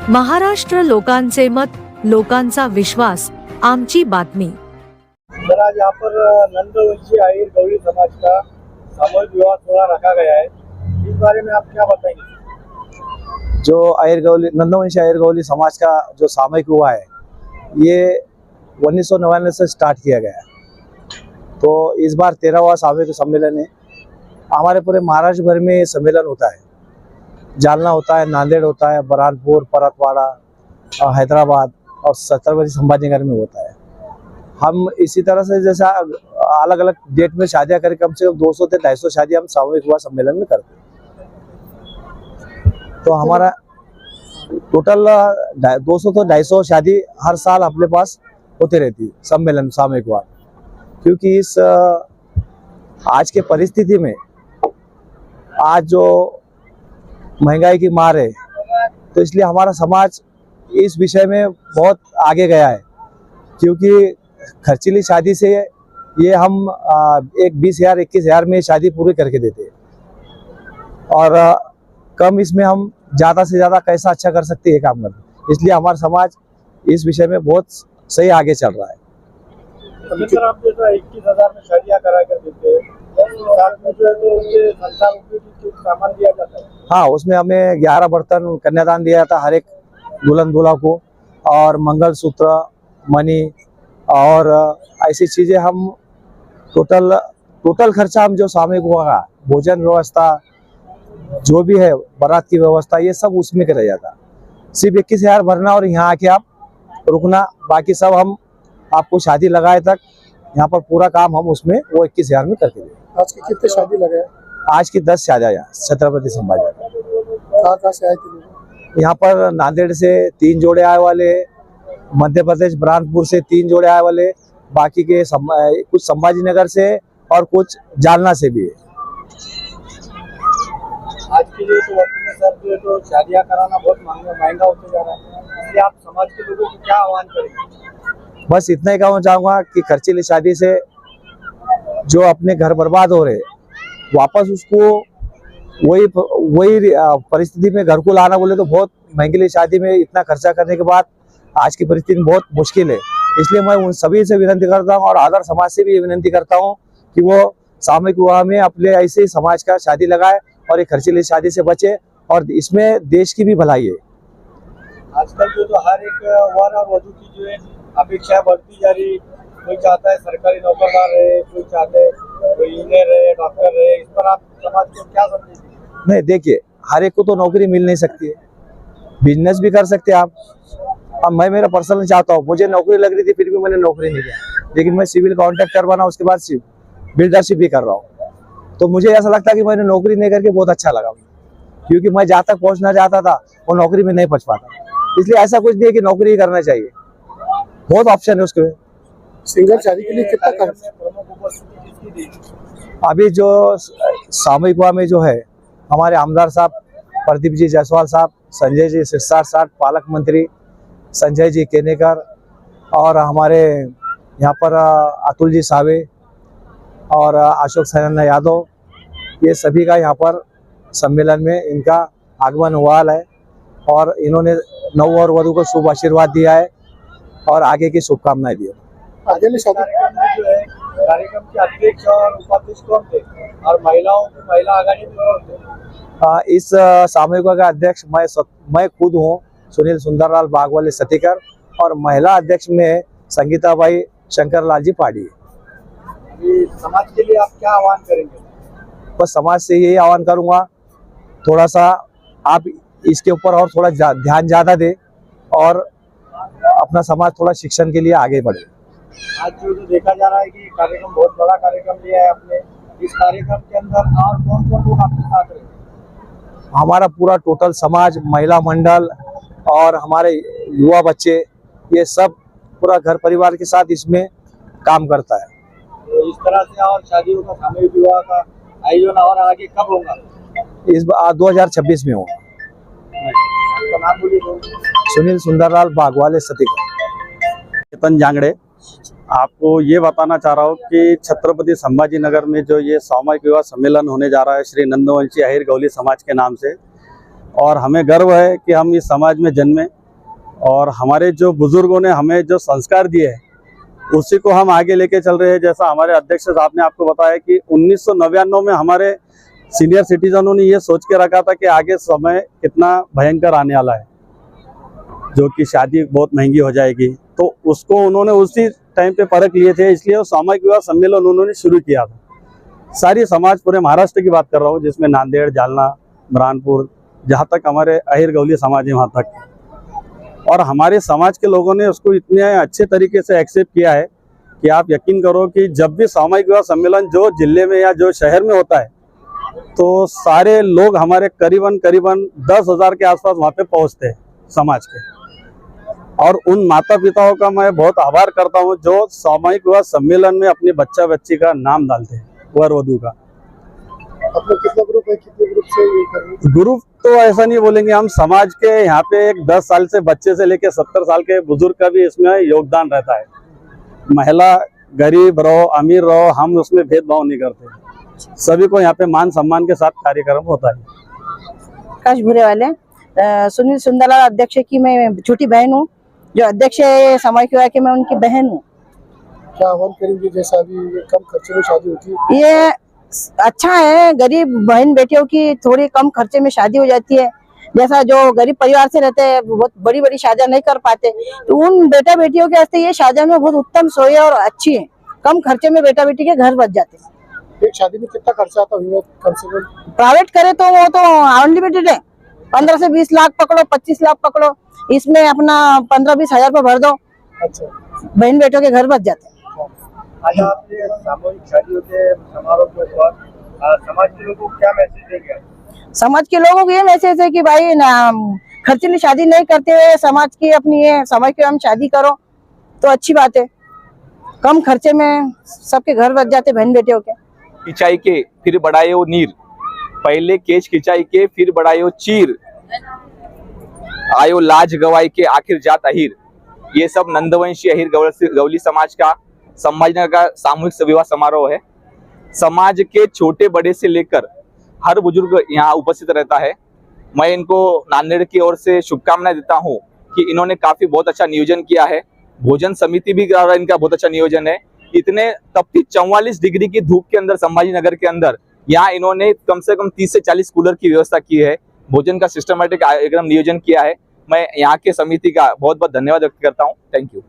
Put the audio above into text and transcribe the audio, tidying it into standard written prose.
महाराष्ट्र लोकांचे मत, लोकांचा विश्वास, आमची बातमी। सर, आज यहाँ पर नंदवंशी आहिर गौली समाज का सामूहिक विवाह थोड़ा रखा गया है, इस बारे में आप क्या बताएंगे? जो नंदवंशी आहिर गौली समाज का जो सामूहिक विवाह है, ये 1999 से स्टार्ट किया गया है। तो इस बार 13वां सामूहिक सम्मेलन है। हमारे पूरे महाराष्ट्र भर में सम्मेलन होता है। जालना होता है, नांदेड़ होता है, बरहानपुर, परतवाड़ा, हैदराबाद और छत्रपति संभाजीनगर में होता है। हम इसी तरह से जैसा अलग अलग डेट में शादियां करें, कम से कम 200 से 250 शादियां हम सामूहिक विवाह सम्मेलन में करते हैं। तो हमारा टोटल 200 तो 250 शादी हर साल अपने पास होती रहती है सम्मेलन सामूहिक विवाह। क्योंकि इस आज के परिस्थिति में आज जो महंगाई की मार है, तो इसलिए हमारा समाज इस विषय में बहुत आगे गया है। क्योंकि खर्चीली शादी से ये हम एक 20,000 21,000 में शादी पूरी करके देते हैं, और कम इसमें हम ज़्यादा से ज़्यादा कैसा अच्छा कर सकते हैं काम करते। इसलिए हमारा समाज इस विषय में बहुत सही आगे चल रहा है। सर, आप जो 21,000 में शादियां करा कर देते हैं, साथ में जो है तो उनके संसार उपयोगी सामान दिया जाता है। हाँ, उसमें हमें 11 बर्तन कन्यादान दिया जाता हर एक दुल्हन दूल्हा को, और मंगलसूत्र, मणि और ऐसी चीज़ें हम टोटल खर्चा हम जो सामूहिक होगा, भोजन व्यवस्था जो भी है, बारात की व्यवस्था, ये सब उसमें करा जाता। सिर्फ 21,000 भरना और यहाँ आके आप रुकना, बाकी सब हम आपको शादी लगाए तक यहाँ पर पूरा काम हम उसमें वो 21,000 में करके देंगे। आज की कितने शादी लगे? आज की 10 शादियाँ यहाँ छत्रपति संभाजीनगर। कहाँ से आए थे? यहाँ पर नांदेड़ से 3 जोड़े आए वाले, मध्य प्रदेश बरहानपुर से 3 जोड़े आए वाले, बाकी के कुछ संभाजीनगर से और कुछ जालना से भी है। आज के लिए तो वक्त में सर जो है तो शादियां कराना बहुत महंगा होते जा रहा है, इसलिए आप समाज के लोगों को क्या आह्वान करेंगे? बस इतना ही कहना चाहूँगा कि खर्चीली शादी से जो अपने घर बर्बाद हो रहे, वापस उसको वही परिस्थिति में घर को लाना बोले तो बहुत महंगी शादी में इतना खर्चा करने के बाद आज की परिस्थिति में बहुत मुश्किल है। इसलिए मैं उन सभी से विनती करता हूँ और आदर समाज से भी विनती करता हूँ कि वो सामूहिक विवाह में अपने ऐसे ही समाज का शादी लगाए और एक खर्चीली शादी से बचे, और इसमें देश की भी भलाई है। आजकल जो तो हर एक वर और वधू की जो है अपेक्षा बढ़ती जा रही, कोई चाहता है सरकारी नौकरदार रहे, कोई चाहते है कोई इंजीनियर रहे, डॉक्टर रहे, इस पर आप समाज को क्या समझेंगे? नहीं, देखिए, हर एक को तो नौकरी मिल नहीं सकती है, बिजनेस भी कर सकते हैं आप। अब मैं मेरा पर्सनल चाहता हूँ, मुझे नौकरी लग रही थी फिर भी मैंने नौकरी नहीं किया, लेकिन मैं सिविल कॉन्ट्रैक्टर बना, उसके बाद बिल्डरशिप भी कर रहा हूँ। तो मुझे ऐसा लगता है कि मैंने नौकरी नहीं करके बहुत अच्छा लगा, क्योंकि मैं जहाँ तक पहुँचना चाहता था वो नौकरी में नहीं पहुँच पाता। इसलिए ऐसा कुछ नहीं है कि नौकरी ही करना चाहिए, बहुत ऑप्शन है उसके। सिंगल शादी के लिए कितना खर्च? अभी जो सामूहिक विवाह में जो है, हमारे आमदार साहब प्रदीप जी जायसवाल साहब, संजय जी सिरसाट साहब, पालक मंत्री संजय जी केनेकर, और हमारे यहाँ पर अतुल जी सावे और अशोक सैन्य यादव, ये सभी का यहाँ पर सम्मेलन में इनका आगमन हुआ है, और इन्होंने नव और वधू को शुभ आशीर्वाद दिया है और आगे की शुभकामनाएं दी। आगे जो है कार्यक्रम के अध्यक्ष और उपाध्यक्ष कौन थे, और महिलाओं की महिला आघाड़ी में कौन थे? इस सामूहिक का अध्यक्ष मैं खुद हूँ, सुनील सुंदरलाल बागवाले सतीकर, और महिला अध्यक्ष में संगीताबाई शंकरलाल जी पाड़ी। समाज के लिए आप क्या आह्वान करेंगे? बस समाज से यही आह्वान करूँगा, थोड़ा सा आप इसके ऊपर और थोड़ा ध्यान ज़्यादा दें और अपना समाज थोड़ा शिक्षण के लिए आगे बढ़े। आज जो देखा जा रहा है कि कार्यक्रम बहुत बड़ा कार्यक्रम लिया है आपने, इस कार्यक्रम के अंदर और कौन कौन लोग आपके साथ रहे? हमारा पूरा टोटल समाज, महिला मंडल और हमारे युवा बच्चे, ये सब पूरा घर परिवार के साथ इसमें काम करता है। तो इस तरह से और शादियों का सामूहिक विवाह का आयोजन और आगे कब होगा? इस बार 2026 में होगा। आपका नाम बोलिए। सुनील सुंदरलाल बागवाले सतीकर। चेतन जांगड़े। आपको ये बताना चाह रहा हूँ कि छत्रपति संभाजीनगर में जो ये सामूहिक विवाह सम्मेलन होने जा रहा है श्री नंदवंशी आहिर गौली समाज के नाम से, और हमें गर्व है कि हम इस समाज में जन्मे और हमारे जो बुजुर्गों ने हमें जो संस्कार दिए हैं उसी को हम आगे लेके चल रहे हैं। जैसा हमारे अध्यक्ष साहब ने आपको बताया कि 1999 में हमारे सीनियर सिटीजनों ने ये सोच के रखा था कि आगे समय कितना भयंकर आने वाला है, जो कि शादी बहुत महंगी हो जाएगी, तो उसको उन्होंने उसी टाइम पे परख लिए थे, इसलिए वो सामूहिक विवाह सम्मेलन उन्होंने शुरू किया था। सारी समाज, पूरे महाराष्ट्र की बात कर रहा हूँ, जिसमें नांदेड़, जालना, बुरहानपुर, जहाँ तक हमारे अहिर गवली समाज है वहाँ तक। और हमारे समाज के लोगों ने उसको इतने अच्छे तरीके से एक्सेप्ट किया है कि आप यकीन करो कि जब भी सामूहिक विवाह सम्मेलन जो जिले में या जो शहर में होता है तो सारे लोग हमारे करीबन 10,000 के आसपास वहाँ पे पहुँचते हैं समाज के। और उन माता पिताओं का मैं बहुत आभार करता हूँ जो सामूहिक विवाह सम्मेलन में अपने बच्चा बच्ची का नाम डालते हैं, वर वधू का। अपना कितना ग्रुप है, कितने ग्रुप से ये कर रहे हैं? ग्रुप तो ऐसा नहीं बोलेंगे, हम समाज के यहाँ पे एक 10 साल से बच्चे से लेके 70 साल के बुजुर्ग का भी इसमें योगदान रहता है। महिला गरीब रहो अमीर रहो, हम उसमें भेदभाव नहीं करते, सभी को यहाँ पे मान सम्मान के साथ कार्यक्रम होता है। आकाश भूरे वाले सुनील सुंदरलाल अध्यक्ष की मैं छोटी बहन हूँ, जो अध्यक्ष है सामूहिक विवाह की, मैं उनकी बहन हूँ। क्या आह्वान करेंगे, जैसा अभी ये कम खर्चे में शादी होती है? ये अच्छा है, गरीब बहन बेटियों की थोड़ी कम खर्चे में शादी हो जाती है। जैसा जो गरीब परिवार से रहते हैं, बहुत बड़ी बड़ी शादियां नहीं कर पाते, तो उन बेटा बेटियों के वास्ते ये शादियां में बहुत उत्तम सोई है और अच्छी है। कम खर्चे में बेटा बेटी के घर बच जाते हैं। एक शादी में कितना खर्चा आता है कम से कम? प्राइवेट करे तो वो तो अनलिमिटेड है, 15 से 20 लाख पकड़ो, 25 लाख पकड़ो, इसमें अपना 15-20 हजार रुपये भर दो, अच्छा, बहन बेटों के घर बच जाते हैं। आज आपने सामूहिक शादियों के समारोह के बाद समाज के लोगों को क्या मैसेज देंगे? समाज के लोगों को ये मैसेज है कि भाई ना, खर्चीली शादी नहीं करते हुए समाज की अपनी ये समाज की हम शादी करो तो अच्छी बात है। कम खर्चे में सबके घर बच जाते बहन बेटियों के। खिंचाई के फिर बढ़ायो नीर, पहले केच खिंचाई के फिर बढ़ायो चीर, आयो लाज गवाई के आखिर जात अहिर। ये सब नंदवंशी अहिर गवली समाज का संभाजीनगर का सामूहिक विवाह समारोह है। समाज के छोटे बड़े से लेकर हर बुजुर्ग यहाँ उपस्थित रहता है। मैं इनको नांदेड़ की ओर से शुभकामनाएं देता हूँ कि इन्होंने काफी बहुत अच्छा नियोजन किया है। भोजन समिति भी इनका बहुत अच्छा नियोजन है। इतने तपती 44 डिग्री की धूप के अंदर संभाजीनगर के अंदर यहाँ इन्होंने कम से कम 30 से 40 कूलर की व्यवस्था की है। भोजन का सिस्टमेटिक एकदम नियोजन किया है। मैं यहाँ के समिति का बहुत बहुत धन्यवाद व्यक्त करता हूँ। Thank you.